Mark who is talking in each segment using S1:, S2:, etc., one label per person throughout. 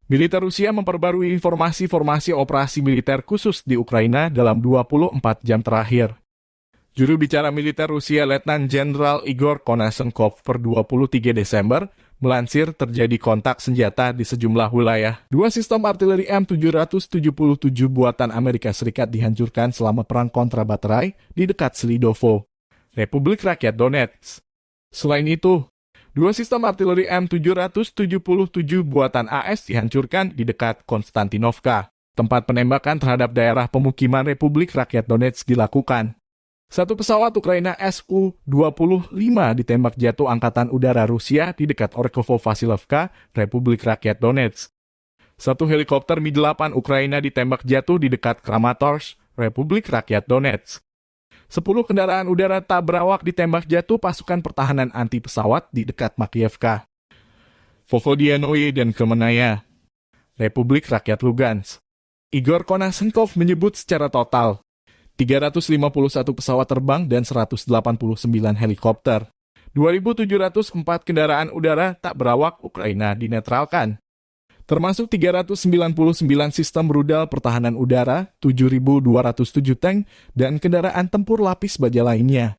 S1: Militer Rusia memperbarui informasi formasi militer khusus di Ukraina dalam 24 jam terakhir. Juru bicara militer Rusia Letnan Jenderal Igor Konashenkov per 23 Desember melansir terjadi kontak senjata di sejumlah wilayah. Dua sistem artileri M777 buatan Amerika Serikat dihancurkan selama perang kontra baterai di dekat Slidovo, Republik Rakyat Donetsk. Selain itu, dua sistem artileri M777 buatan AS dihancurkan di dekat Konstantinovka, tempat penembakan terhadap daerah pemukiman Republik Rakyat Donetsk dilakukan. Satu pesawat Ukraina Su-25 ditembak jatuh Angkatan Udara Rusia di dekat Orkovo-Vasilovka, Republik Rakyat Donetsk. Satu helikopter Mi-8 Ukraina ditembak jatuh di dekat Kramatorsk, Republik Rakyat Donetsk. 10 kendaraan udara tak berawak ditembak jatuh pasukan pertahanan anti pesawat di dekat Makievka, Volodyannoye dan Kremenaya, Republik Rakyat Lugansk. Igor Konashenkov menyebut secara total 351 pesawat terbang dan 189 helikopter. 2.704 kendaraan udara tak berawak Ukraina dinetralkan, termasuk 399 sistem rudal pertahanan udara, 7.207 tank, dan kendaraan tempur lapis baja lainnya.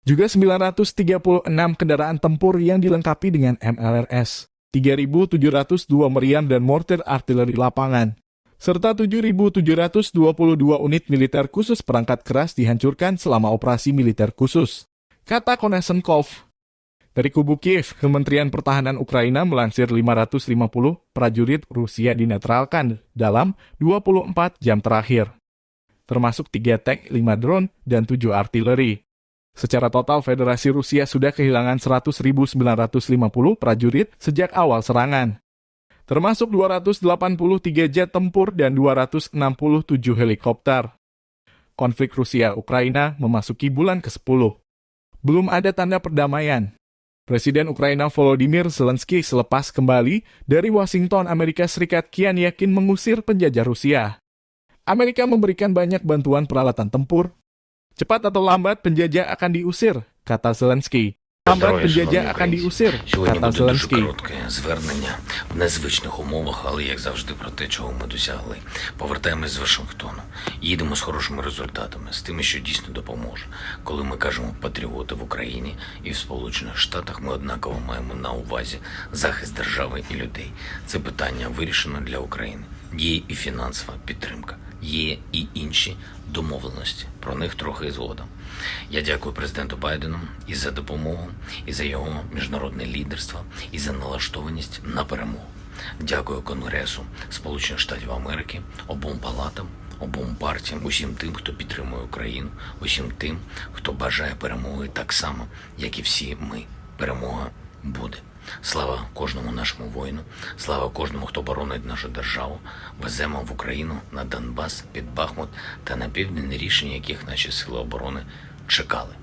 S1: Juga 936 kendaraan tempur yang dilengkapi dengan MLRS, 3.702 meriam dan mortir artileri lapangan, serta 7.722 unit militer khusus perangkat keras dihancurkan selama operasi militer khusus, kata Konashenkov. Dari kubu Kiev, Kementerian Pertahanan Ukraina melansir 550 prajurit Rusia dinetralkan dalam 24 jam terakhir, termasuk 3 tank, 5 drone, dan 7 artileri. Secara total, Federasi Rusia sudah kehilangan 100.950 prajurit sejak awal serangan, termasuk 283 jet tempur dan 267 helikopter. Konflik Rusia-Ukraina memasuki bulan ke-10. Belum ada tanda perdamaian. Presiden Ukraina Volodymyr Zelensky selepas kembali dari Washington, Amerika Serikat kian yakin mengusir penjajah Rusia. Amerika memberikan banyak bantuan peralatan tempur. Cepat atau lambat penjajah akan diusir, kata Zelensky. Lambat penjajah akan diusir, kata Zelensky.
S2: Коротке звернення в незвичних умовах, але як завжди про те, чого ми досягли. Повертаємось з Вашингтону. Їдемо з хорошими результатами, з тими, що дійсно допоможе. Коли ми кажемо патріоти в Україні і в Сполучених Штатах, ми однаково маємо на увазі захист держави і людей. Це питання вирішено для України. Є і фінансова підтримка, є і інші домовленості. Про них трохи згодом. Я дякую президенту Байдену і за допомогу, і за його міжнародне лідерство, і за налаштованість на перемогу. Дякую Конгресу Сполучених Штатів Америки, обом палатам, обом партіям, усім тим, хто підтримує Україну, усім тим, хто бажає перемоги так само, як і всі ми. Перемога буде. Слава кожному нашому воїну, слава кожному, хто боронить нашу державу. Веземо в Україну, на Донбас, під Бахмут та на південь, рішення яких наші сили оборони чекали